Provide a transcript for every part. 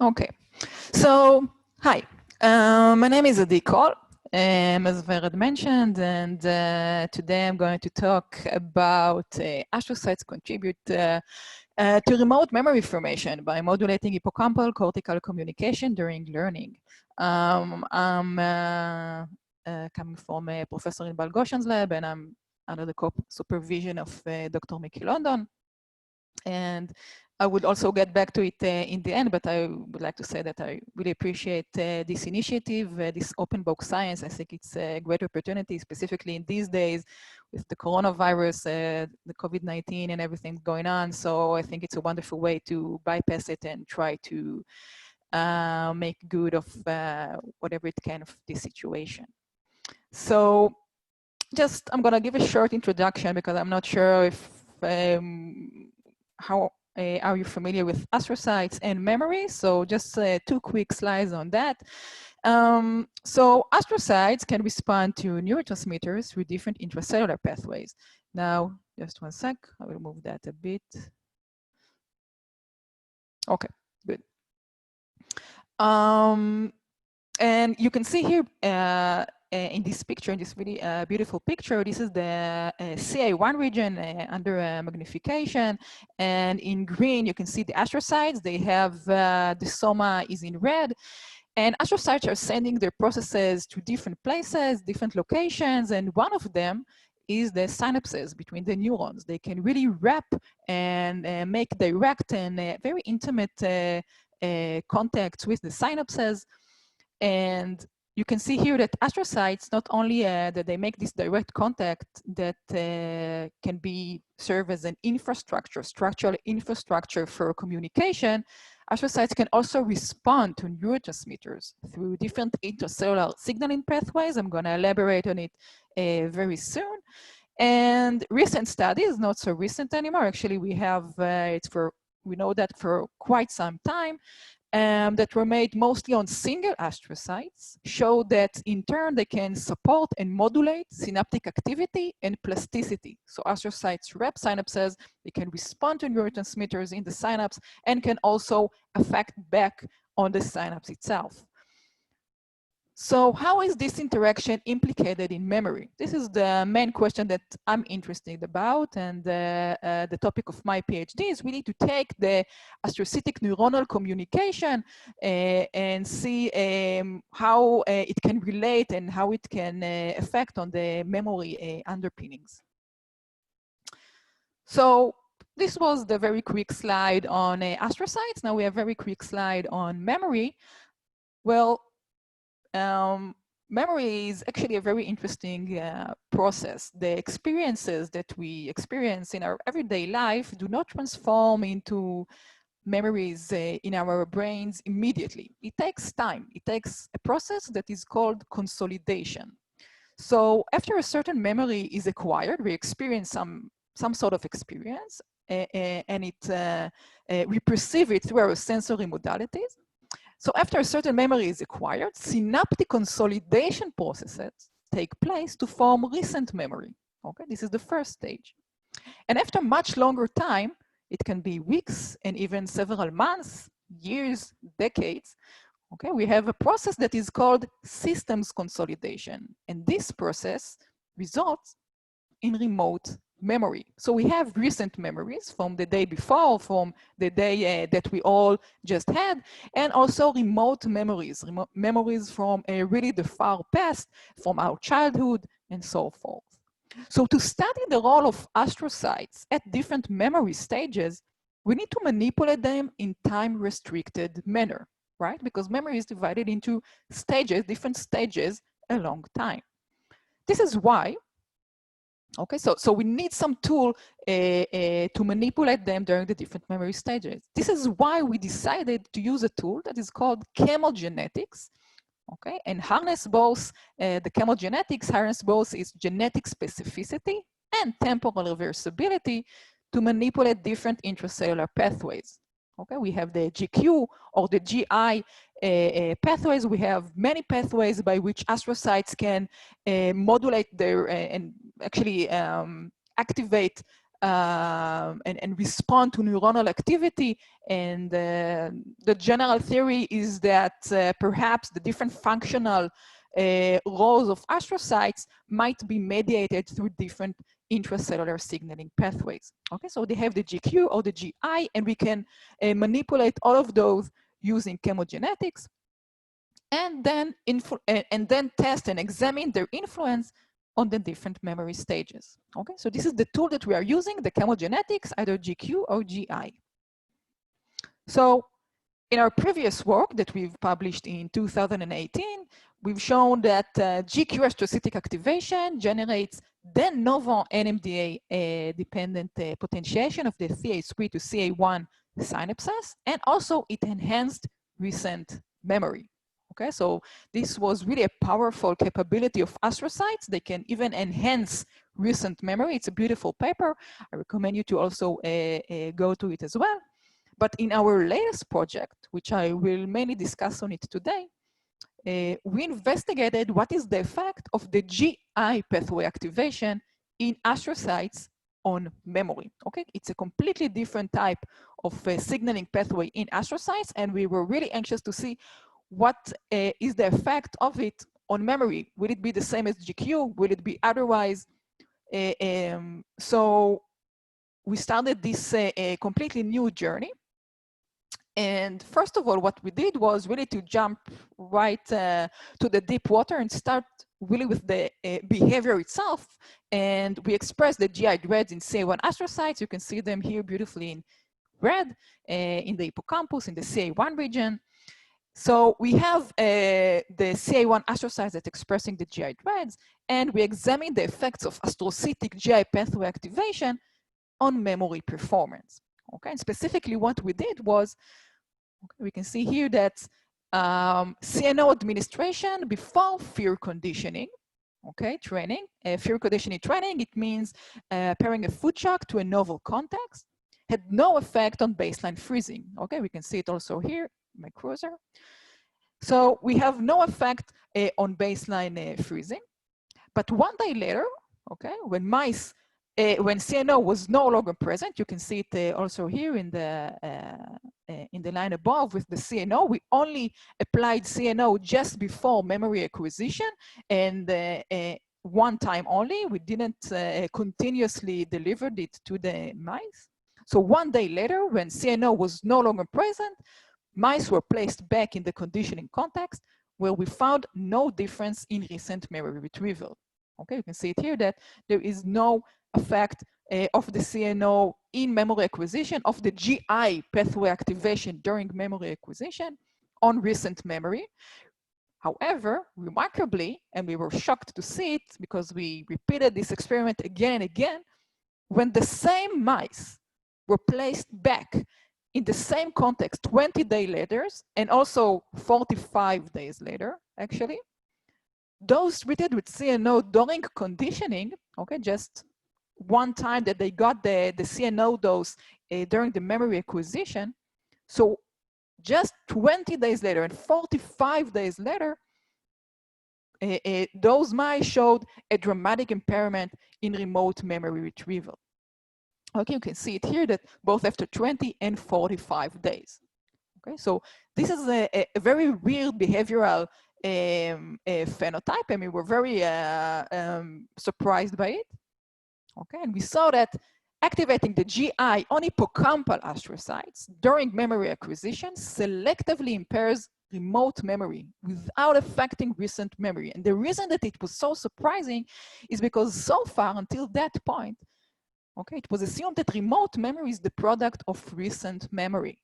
Okay, so hi, my name is Adi Kol, as Vered mentioned, and today I'm going to talk about astrocytes contribute to remote memory formation by modulating hippocampal cortical communication during learning. I'm coming from Professor Inbal Goshen's lab, and I'm under the supervision of Dr. Mickey London. And I would also get back to it in the end, but I would like to say that I really appreciate this initiative, this open book science. I think it's a great opportunity, specifically in these days with the coronavirus, the COVID-19 and everything going on. So I think it's a wonderful way to bypass it and try to make good of whatever it can of this situation. So just, I'm gonna give a short introduction because I'm not sure if how are you familiar with astrocytes and memory? So just 2 quick slides on that. So astrocytes can respond to neurotransmitters through different intracellular pathways. Now, just 1 sec, I will move that a bit. Okay, good. And you can see here in this picture, in this really beautiful picture, this is the CA1 region under magnification. And in green, you can see the astrocytes. They have, the soma is in red. And astrocytes are sending their processes to different places, different locations. And one of them is the synapses between the neurons. They can really wrap and make direct and very intimate contacts with the synapses. And you can see here that astrocytes, not only that they make this direct contact that can be serve as an infrastructure, structural infrastructure for communication, astrocytes can also respond to neurotransmitters through different intracellular signaling pathways. I'm going to elaborate on it very soon. And recent studies, not so recent anymore, actually we have, we know that for quite some time, that were made mostly on single astrocytes, show that in turn they can support and modulate synaptic activity and plasticity. So astrocytes wrap synapses, they can respond to neurotransmitters in the synapse and can also affect back on the synapse itself. So how is this interaction implicated in memory? This is the main question that I'm interested about, and the topic of my PhD is really to take the astrocytic neuronal communication and see how it can relate and how it can affect on the memory underpinnings. So this was the very quick slide on astrocytes. Now we have a very quick slide on memory. Well, memory is actually a very interesting process. The experiences that we experience in our everyday life do not transform into memories in our brains immediately. It takes time. It takes a process that is called consolidation. So after a certain memory is acquired, we experience some sort of experience, and we perceive it through our sensory modalities. So after a certain memory is acquired, synaptic consolidation processes take place to form recent memory. Okay, this is the first stage. And after much longer time, it can be weeks and even several months, years, decades. Okay, we have a process that is called systems consolidation. And this process results in remote memory. So we have recent memories from the day before, from the day that we all just had, and also remote memories, memories from really the far past, from our childhood, and so forth. So to study the role of astrocytes at different memory stages, we need to manipulate them in time-restricted manner, right? Because memory is divided into stages, different stages along time. This is why, okay, so we need some tool to manipulate them during the different memory stages. This is why we decided to use a tool that is called chemogenetics, okay, and harness both, the chemogenetics harness both its genetic specificity and temporal reversibility to manipulate different intracellular pathways. Okay, we have the GQ or the GI pathways. We have many pathways by which astrocytes can modulate their and actually activate and respond to neuronal activity. And the general theory is that perhaps the different functional roles of astrocytes might be mediated through different intracellular signaling pathways. Okay, so they have the GQ or the GI, and we can manipulate all of those using chemogenetics, and then test and examine their influence on the different memory stages. Okay, so this is the tool that we are using, the chemogenetics, either GQ or GI. So in our previous work that we've published in 2018, we've shown that GQ astrocytic activation generates de novo NMDA dependent potentiation of the CA3 to CA1 synapses, and also it enhanced recent memory. Okay, so this was really a powerful capability of astrocytes. They can even enhance recent memory. It's a beautiful paper. I recommend you to also go to it as well. But in our latest project, which I will mainly discuss on it today, we investigated what is the effect of the GI pathway activation in astrocytes on memory. Okay, it's a completely different type of signaling pathway in astrocytes, and we were really anxious to see what is the effect of it on memory. Will it be the same as GQ? Will it be otherwise? So we started this completely new journey. And first of all, what we did was really to jump right to the deep water and start really with the behavior itself. And we expressed the GI dreads in CA1 astrocytes. You can see them here beautifully in red, in the hippocampus, in the CA1 region. So we have the CA1 astrocytes that's expressing the GI dreads, and we examine the effects of astrocytic GI pathway activation on memory performance. Okay, and specifically what we did was, okay, we can see here that CNO administration before fear conditioning, okay, training, fear conditioning training, it means pairing a food shock to a novel context, had no effect on baseline freezing. Okay, we can see it also here, my cursor. So we have no effect on baseline freezing, but one day later, okay, when mice, when CNO was no longer present, you can see it also here in the line above with the CNO. We only applied CNO just before memory acquisition, and one time only. We didn't continuously deliver it to the mice. So one day later, when CNO was no longer present, mice were placed back in the conditioning context, where we found no difference in recent memory retrieval. Okay, you can see it here that there is no effect of the CNO in memory acquisition, of the GI pathway activation during memory acquisition on recent memory. However, remarkably, and we were shocked to see it because we repeated this experiment again and again, when the same mice were placed back in the same context 20 days later, and also 45 days later, actually, those treated with CNO during conditioning, okay, just one time that they got the CNO dose during the memory acquisition, so just 20 days later and 45 days later, those mice showed a dramatic impairment in remote memory retrieval. Okay, you can see it here that both after 20 and 45 days. Okay, so this is a very real behavioral phenotype, and we were very surprised by it. Okay, and we saw that activating the GI on hippocampal astrocytes during memory acquisition selectively impairs remote memory without affecting recent memory. And the reason that it was so surprising is because so far until that point, okay, it was assumed that remote memory is the product of recent memory.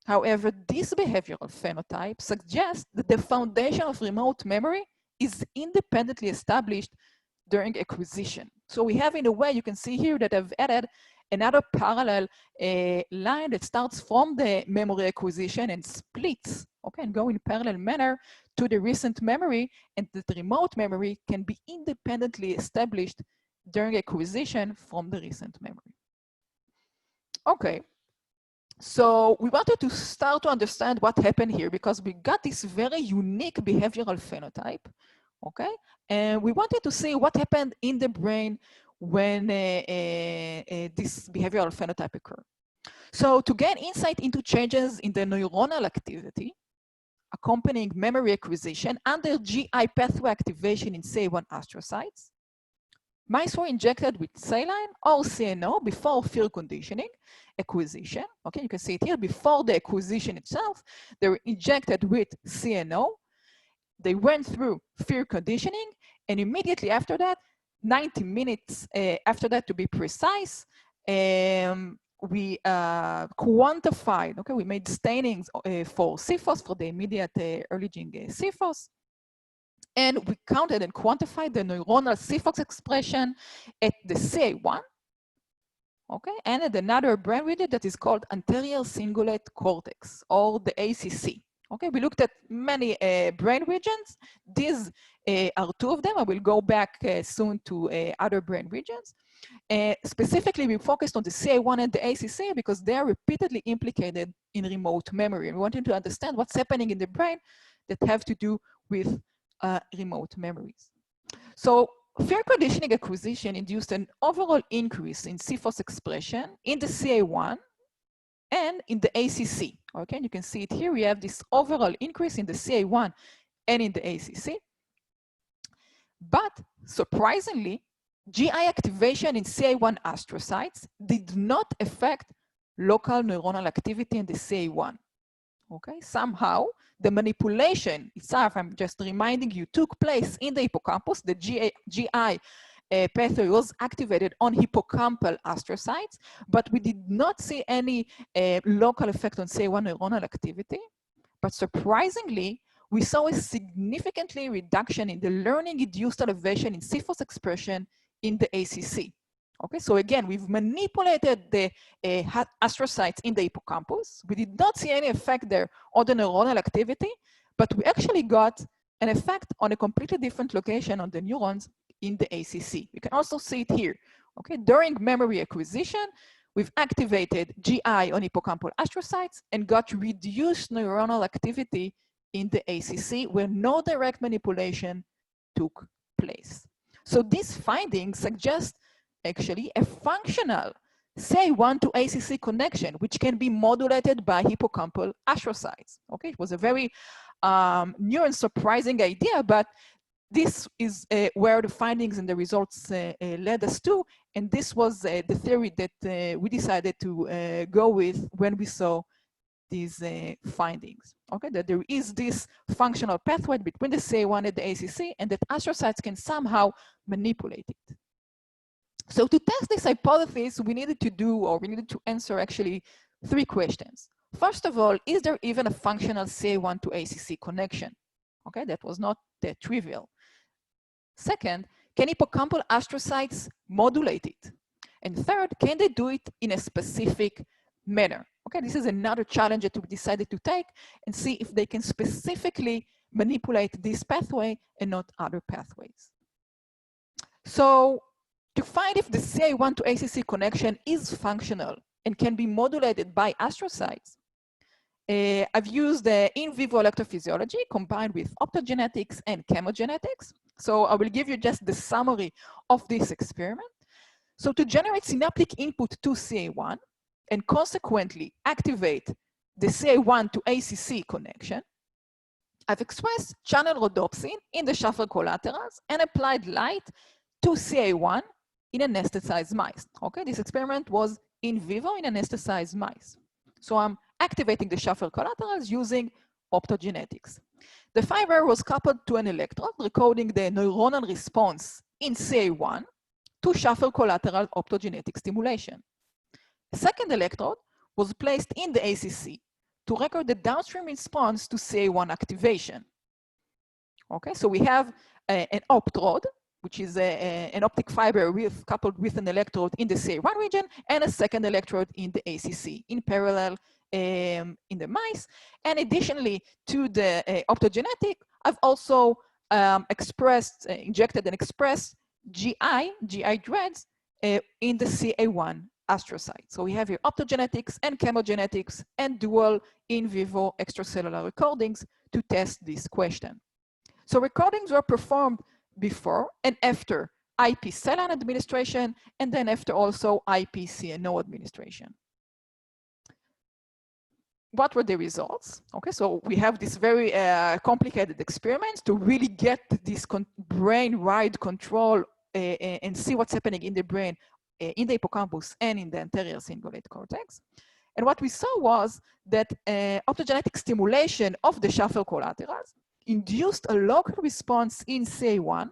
However, this behavioral phenotype suggests that the foundation of remote memory is independently established during acquisition. So we have, in a way, you can see here that I've added another parallel line that starts from the memory acquisition and splits, okay, and go in parallel manner to the recent memory, and that the remote memory can be independently established during acquisition from the recent memory. Okay, so we wanted to start to understand what happened here because we got this very unique behavioral phenotype, okay? And we wanted to see what happened in the brain when this behavioral phenotype occurs. So to gain insight into changes in the neuronal activity accompanying memory acquisition under GI pathway activation in CA1 astrocytes, mice were injected with saline or CNO before fear conditioning acquisition. Okay, you can see it here. Before the acquisition itself, they were injected with CNO. They went through fear conditioning, and immediately after that, 90 minutes after that to be precise, we quantified, okay, we made stainings for CFOS, for the immediate early gene CFOS. And we counted and quantified the neuronal CFOX expression at the CA1, okay, and at another brain region that is called anterior cingulate cortex, or the ACC. Okay, we looked at many brain regions. These are two of them. I will go back soon to other brain regions. Specifically, we focused on the CA1 and the ACC because they are repeatedly implicated in remote memory. And we wanted to understand what's happening in the brain that have to do with remote memories. So fear conditioning acquisition induced an overall increase in CFOS expression in the CA1 and in the ACC. Okay, and you can see it here. We have this overall increase in the CA1 and in the ACC. But surprisingly, GI activation in CA1 astrocytes did not affect local neuronal activity in the CA1. Okay, somehow the manipulation itself, I'm just reminding you, took place in the hippocampus. The GI pathway was activated on hippocampal astrocytes, but we did not see any local effect on CA1 neuronal activity. But surprisingly, we saw a significantly reduction in the learning-induced elevation in CFOS expression in the ACC. Okay, so again, we've manipulated the astrocytes in the hippocampus. We did not see any effect there on the neuronal activity, but we actually got an effect on a completely different location on the neurons in the ACC. You can also see it here. Okay, during memory acquisition, we've activated GI on hippocampal astrocytes and got reduced neuronal activity in the ACC where no direct manipulation took place. So these findings suggest actually a functional CA1 to ACC connection, which can be modulated by hippocampal astrocytes. Okay, it was a very new and surprising idea, but this is where the findings and the results led us to, and this was the theory that we decided to go with when we saw these findings. Okay, that there is this functional pathway between the CA1 and the ACC, and that astrocytes can somehow manipulate it. So to test this hypothesis, we needed to answer actually 3 questions. First of all, is there even a functional CA1 to ACC connection? Okay, that was not that trivial. Second, can hippocampal astrocytes modulate it? And third, can they do it in a specific manner? Okay, this is another challenge that we decided to take and see if they can specifically manipulate this pathway and not other pathways. So to find if the CA1 to ACC connection is functional and can be modulated by astrocytes, I've used the in vivo electrophysiology combined with optogenetics and chemogenetics. So I will give you just the summary of this experiment. So to generate synaptic input to CA1 and consequently activate the CA1 to ACC connection, I've expressed channel rhodopsin in the shuffle collaterals and applied light to CA1 in anesthetized mice. Okay, this experiment was in vivo in anesthetized mice. So I'm activating the shuffle collaterals using optogenetics. The fiber was coupled to an electrode recording the neuronal response in CA1 to shuffle collateral optogenetic stimulation. A second electrode was placed in the ACC to record the downstream response to CA1 activation. Okay, so we have an optrode, which is an optic fiber coupled with an electrode in the CA1 region and a second electrode in the ACC in parallel in the mice. And additionally to the optogenetic, I've also injected and expressed GI dreads in the CA1 astrocyte. So we have here optogenetics and chemogenetics and dual in vivo extracellular recordings to test this question. So recordings were performed before and after IP saline administration, and then after also IP CNO administration. What were the results? Okay, so we have this very complicated experiment to really get this brain-wide control and see what's happening in the brain, in the hippocampus and in the anterior cingulate cortex. And what we saw was that optogenetic stimulation of the shuffle collaterals induced a local response in CA1,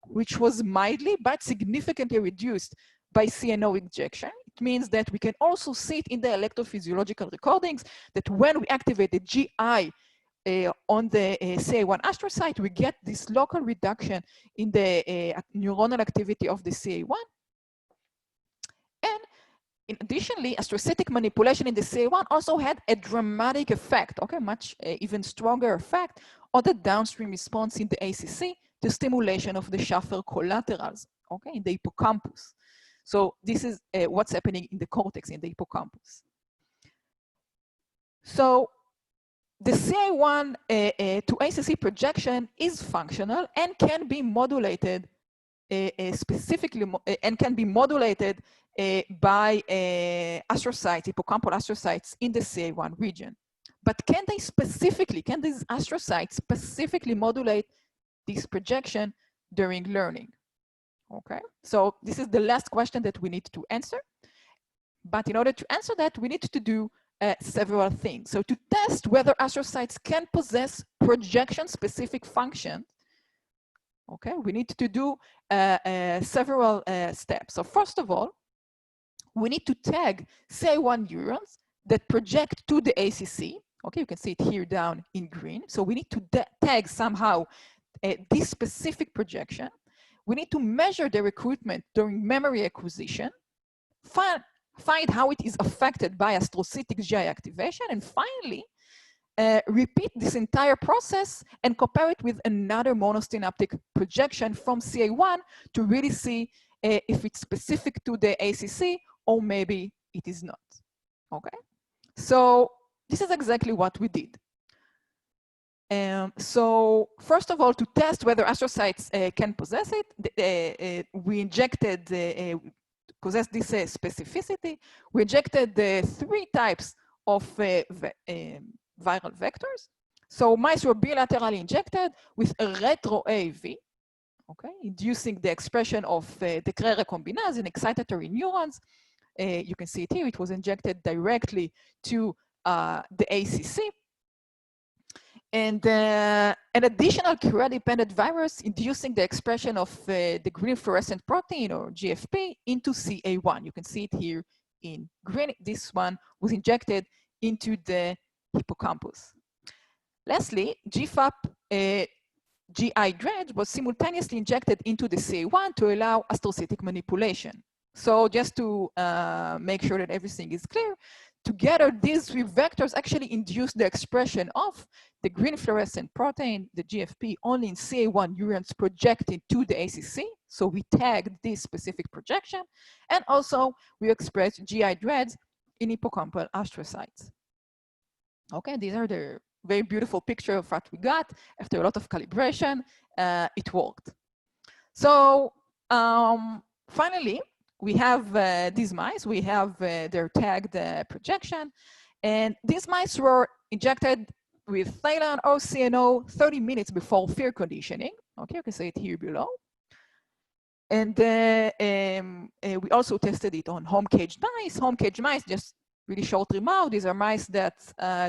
which was mildly but significantly reduced by CNO injection. It means that we can also see it in the electrophysiological recordings that when we activate the GI on the CA1 astrocyte, we get this local reduction in the neuronal activity of the CA1. And additionally, astrocytic manipulation in the CA1 also had a dramatic effect, okay, much even stronger effect on the downstream response in the ACC to stimulation of the shuffle collaterals, okay, in the hippocampus. So this is what's happening in the cortex, in the hippocampus. So the CA1 to ACC projection is functional and can be modulated specifically, and can be modulated by astrocytes, hippocampal astrocytes in the CA1 region. But can these astrocytes specifically modulate this projection during learning? Okay, so this is the last question that we need to answer. But in order to answer that, we need to do several things. So to test whether astrocytes can possess projection-specific function, okay, we need to do several steps. So first of all, we need to tag CA1 neurons that project to the ACC. Okay, you can see it here down in green. So we need to tag somehow this specific projection. We need to measure the recruitment during memory acquisition, find how it is affected by astrocytic GI activation, and finally, repeat this entire process and compare it with another monosynaptic projection from CA1 to really see if it's specific to the ACC or maybe it is not, okay? So this is exactly what we did. So first of all, to test whether astrocytes can possess it, we injected, possess this specificity, we injected 3 types of viral vectors. So mice were bilaterally injected with a retro AAV, okay, inducing the expression of the Decree recombinase in excitatory neurons. You can see it here, it was injected directly to the ACC. And an additional Cura-dependent virus inducing the expression of the green fluorescent protein, or GFP, into CA1. You can see it here in green. This one was injected into the hippocampus. Lastly, GFAP GI dredge was simultaneously injected into the CA1 to allow astrocytic manipulation. So just to make sure that everything is clear, together these 3 vectors actually induce the expression of the green fluorescent protein, the GFP, only in CA1 neurons projected to the ACC. So we tagged this specific projection, and also we expressed GI dreads in hippocampal astrocytes. Okay, these are the very beautiful picture of what we got. After a lot of calibration, it worked. So finally, we have these mice. We have their tagged projection. And these mice were injected with Thailand or CNO 30 minutes before fear conditioning. Okay, you can see it here below. And we also tested it on home caged mice. Home caged mice, just really short remark, these are mice that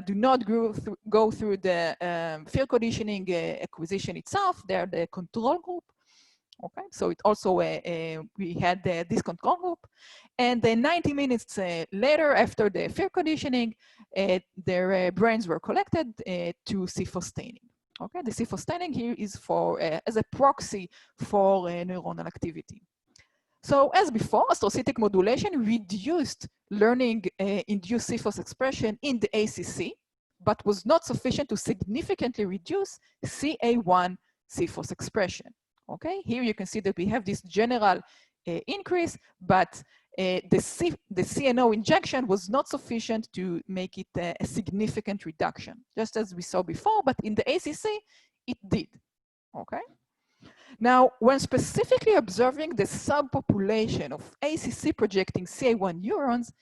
do not go through the fear conditioning acquisition itself. They're the control group. Okay, so it also, we had this control group. And then 90 minutes later, after the fear conditioning, their brains were collected to CFO staining. Okay, the CFO staining here is for, as a proxy for neuronal activity. So as before, astrocytic modulation reduced learning-induced CFOS expression in the ACC, but was not sufficient to significantly reduce CA1 CFOS expression. Okay, here you can see that we have this general increase, but the CNO injection was not sufficient to make it a significant reduction, just as we saw before, but in the ACC, it did. Okay. Now, when specifically observing the subpopulation of ACC projecting CA1 neurons,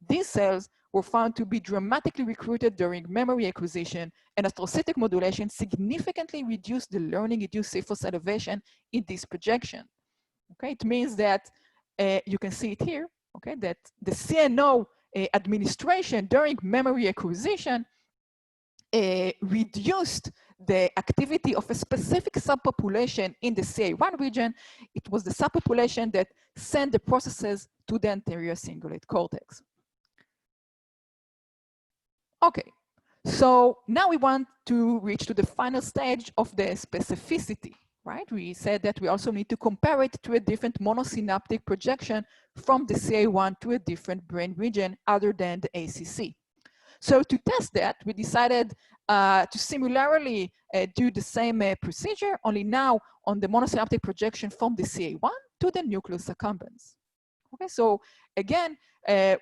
these cells were found to be dramatically recruited during memory acquisition, and astrocytic modulation significantly reduced the learning-induced cephus elevation in this projection. Okay, it means that you can see it here, okay, that the CNO administration during memory acquisition reduced the activity of a specific subpopulation in the CA1 region. It was the subpopulation that sent the processes to the anterior cingulate cortex. Okay, so now we want to reach to the final stage of the specificity, right? We said that we also need to compare it to a different monosynaptic projection from the CA1 to a different brain region other than the ACC. So to test that, we decided to similarly do the same procedure, only now on the monosynaptic projection from the CA1 to the nucleus accumbens. Okay, so again,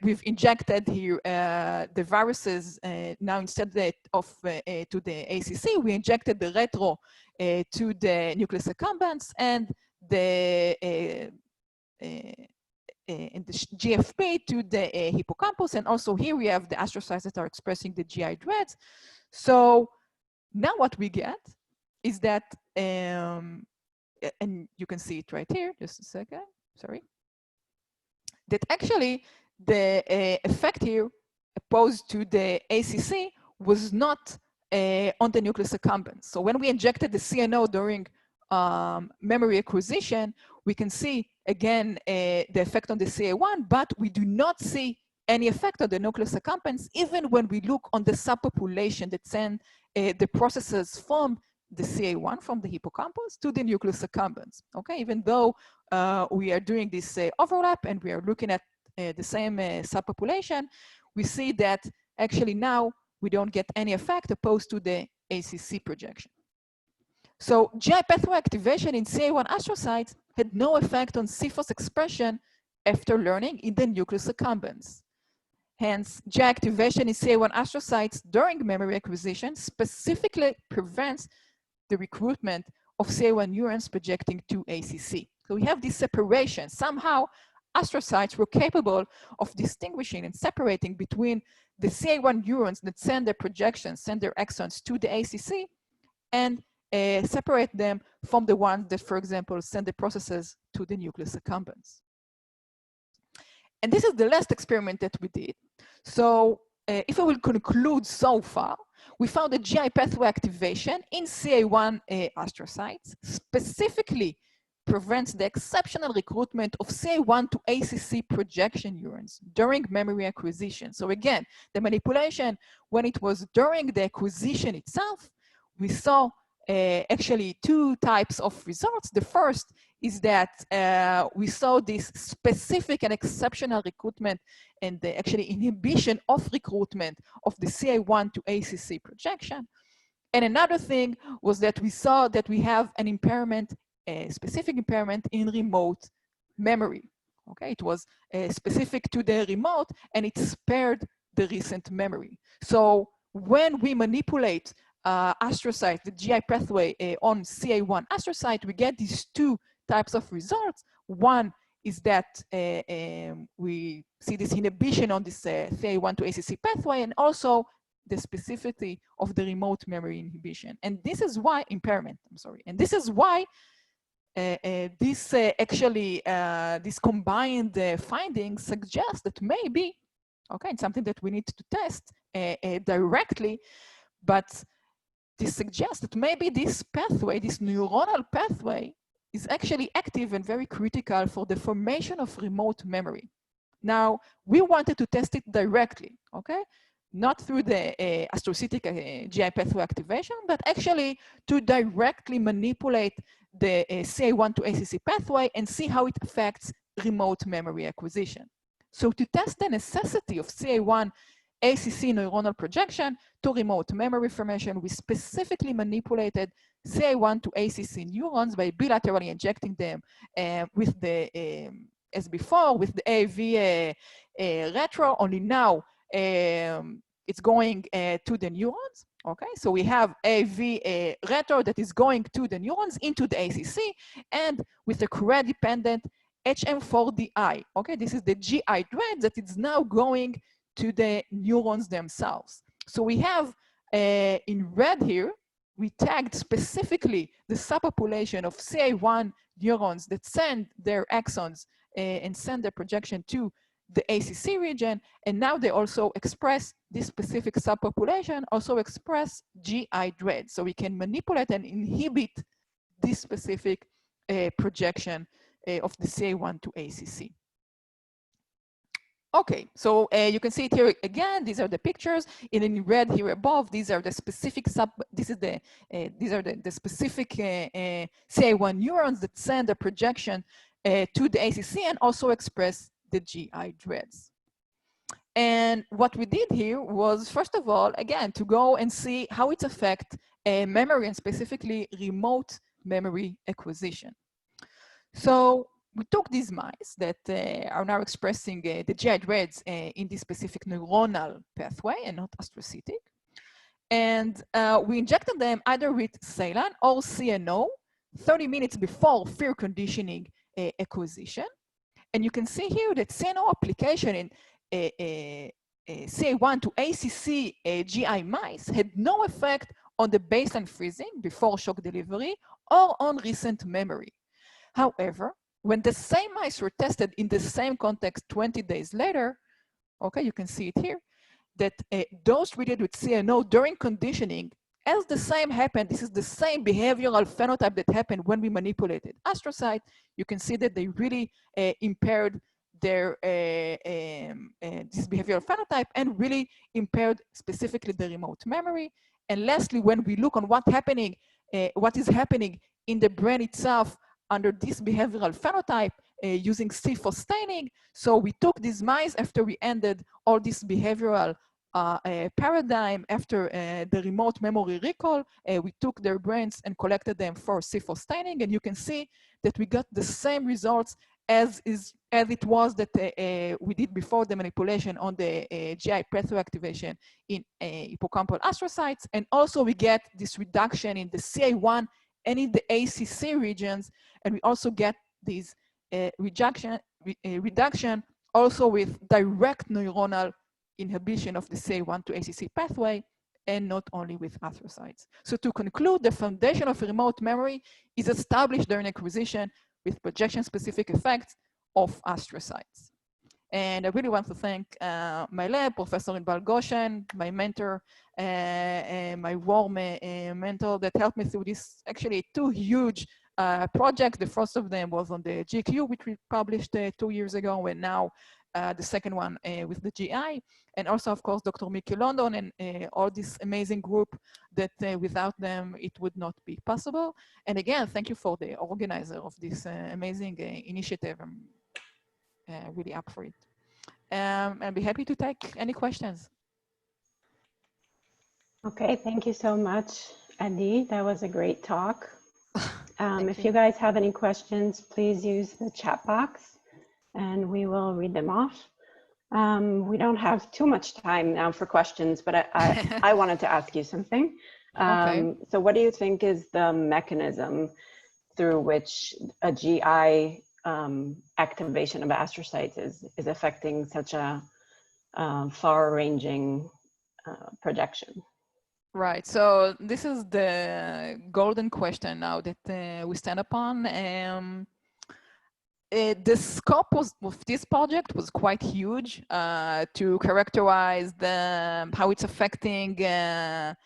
we've injected here the viruses now instead of to the ACC, we injected the retro to the nucleus accumbens and the in the GFP to the hippocampus, and also here we have the astrocytes that are expressing the GI dreads. So now what we get is that, and you can see it right here, just a second, sorry, that actually the effect here opposed to the ACC was not on the nucleus accumbens. So when we injected the CNO during memory acquisition, we can see again the effect on the CA1, but we do not see any effect on the nucleus accumbens, even when we look on the subpopulation that send the processes from the CA1, from the hippocampus to the nucleus accumbens. Okay, even though we are doing this overlap and we are looking at the same subpopulation, we see that actually now we don't get any effect opposed to the ACC projection. So GI pathway activation in CA1 astrocytes had no effect on cephus expression after learning in the nucleus accumbens. Hence, GI activation in CA1 astrocytes during memory acquisition specifically prevents the recruitment of CA1 neurons projecting to ACC. So we have this separation. Somehow, astrocytes were capable of distinguishing and separating between the CA1 neurons that send their projections, send their exons to the ACC, and separate them from the ones that, for example, send the processes to the nucleus accumbens. And this is the last experiment that we did. So if I will conclude so far, we found that GI pathway activation in CA1 astrocytes specifically prevents the exceptional recruitment of CA1 to ACC projection neurons during memory acquisition. So again, the manipulation, when it was during the acquisition itself, we saw actually two types of results. The first is that we saw this specific and exceptional recruitment and the actually inhibition of recruitment of the CA1 to ACC projection. And another thing was that we saw that we have an impairment, a specific impairment in remote memory. Okay, it was specific to the remote and it spared the recent memory. So when we manipulate astrocyte, the GI pathway on CA1 astrocyte, we get these two types of results. One is that we see this inhibition on this CA1 to ACC pathway, and also the specificity of the remote memory inhibition. And this is why impairment, I'm sorry. And this is why this actually, these combined findings suggest that maybe, okay, it's something that we need to test directly, but this suggests that maybe this pathway, this neuronal pathway, is actually active and very critical for the formation of remote memory. Now, we wanted to test it directly, okay? Not through the astrocytic GI pathway activation, but actually to directly manipulate the CA1 to ACC pathway and see how it affects remote memory acquisition. So to test the necessity of CA1 ACC neuronal projection to remote memory formation, we specifically manipulated CA1 to ACC neurons by bilaterally injecting them with the, as before, with the AAV retro, only now it's going to the neurons. Okay, so we have a retor that is going to the neurons into the ACC, and with a CRE-dependent HM4DI. Okay, this is the GI thread that is now going to the neurons themselves. So we have in red here, we tagged specifically the subpopulation of CA1 neurons that send their axons and send their projection to the ACC region, and now they also express this specific subpopulation, also express GI dread. So we can manipulate and inhibit this specific projection of the CA1 to ACC. Okay, so you can see it here again. These are the pictures. In red here above, these are the specific these are the specific CA1 neurons that send a projection to the ACC and also express the GI dreads. And what we did here was, first of all, again, to go and see how it affects memory and specifically remote memory acquisition. So we took these mice that are now expressing the GI dreads in this specific neuronal pathway and not astrocytic. And we injected them either with saline or CNO 30 minutes before fear conditioning acquisition. And you can see here that CNO application in CA1 to ACC GI mice had no effect on the baseline freezing before shock delivery or on recent memory. However, when the same mice were tested in the same context 20 days later, okay, you can see it here, that those treated with CNO during conditioning, as the same happened, this is the same behavioral phenotype that happened when we manipulated astrocyte. You can see that they really impaired their this behavioral phenotype and really impaired specifically the remote memory. And lastly, when we look on what is happening in the brain itself under this behavioral phenotype using C4 staining. So we took these mice after we ended all this behavioral paradigm after the remote memory recall. We took their brains and collected them for C4 staining, and you can see that we got the same results as it was that we did before the manipulation on the GI pathway activation in hippocampal astrocytes, and also we get this reduction in the CA1 and in the ACC regions, and we also get these reduction also with direct neuronal inhibition of the CA1 to ACC pathway, and not only with astrocytes. So to conclude, the foundation of remote memory is established during acquisition with projection-specific effects of astrocytes. And I really want to thank my lab, Professor Inbal Goshen, my mentor, my warm mentor that helped me through this actually two huge projects. The first of them was on the GQ, which we published 2 years ago, and now the second one with the GI. And also, of course, Dr. Mickey London and all this amazing group that without them, it would not be possible. And again, thank you for the organizer of this amazing initiative. I'm really up for it. I'll be happy to take any questions. Okay, thank you so much, Adi. That was a great talk. If you guys have any questions, please use the chat box and we will read them off. We don't have too much time now for questions, but I wanted to ask you something. Okay. So what do you think is the mechanism through which a GI activation of astrocytes is affecting such a far-ranging projection? Right, so this is the golden question now that we stand upon. The scope of this project was quite huge to characterize how it's affecting the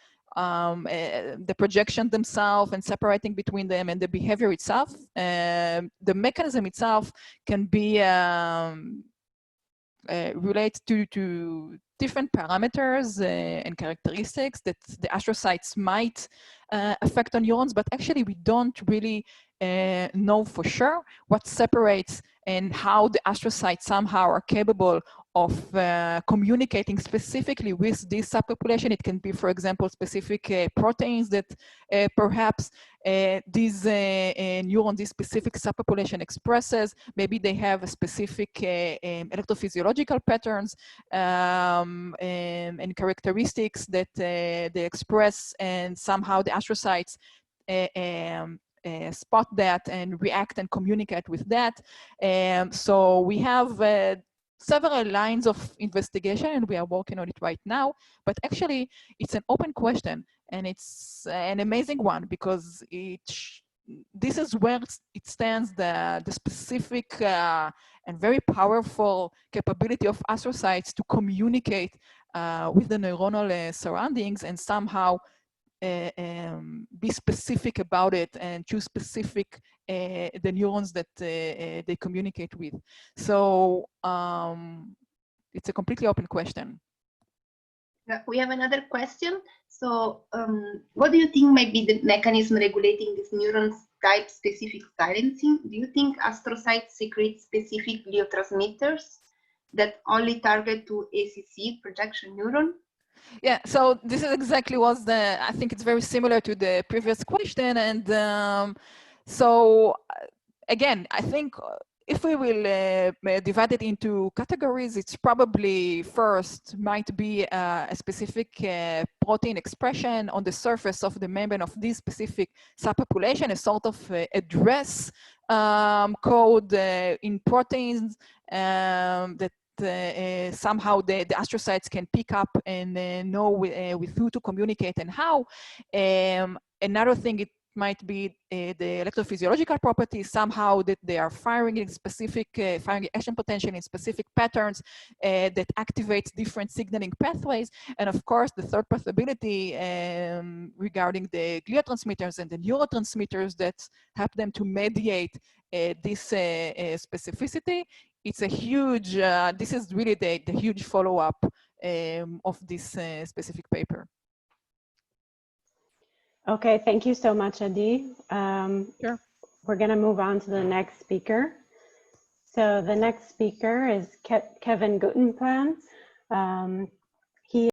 projection themselves and separating between them and the behavior itself. The mechanism itself can be related to different parameters and characteristics that the astrocytes might affect on neurons, but actually we don't really know for sure what separates and how the astrocytes somehow are capable of communicating specifically with this subpopulation. It can be, for example, specific proteins that perhaps these neurons, this specific subpopulation expresses. Maybe they have a specific electrophysiological patterns and characteristics that they express, and somehow the astrocytes spot that and react and communicate with that. So we have several lines of investigation, and we are working on it right now. But actually, it's an open question, and it's an amazing one, because this is where it stands, the specific and very powerful capability of astrocytes to communicate with the neuronal surroundings, and somehow be specific about it and choose specific the neurons that they communicate with. So it's a completely open question. We have another question. So what do you think might be the mechanism regulating this neuron type specific silencing? Do you think astrocytes secrete specific neurotransmitters that only target to ACC, projection neuron? Yeah, so this is exactly was the, I think it's very similar to the previous question. And so again, I think if we will divide it into categories, it's probably first might be a specific protein expression on the surface of the membrane of this specific subpopulation, a sort of address code in proteins that somehow the astrocytes can pick up and know with who to communicate and how. Another thing, it might be the electrophysiological properties, somehow that they are firing in specific, firing action potential in specific patterns that activates different signaling pathways. And of course, the third possibility regarding the gliotransmitters and the neurotransmitters that help them to mediate this specificity. It's a huge, this is really the huge follow-up of this specific paper. Okay, thank you so much, Adi. Sure. We're going to move on to the next speaker. So the next speaker is Kevin Guttenplan.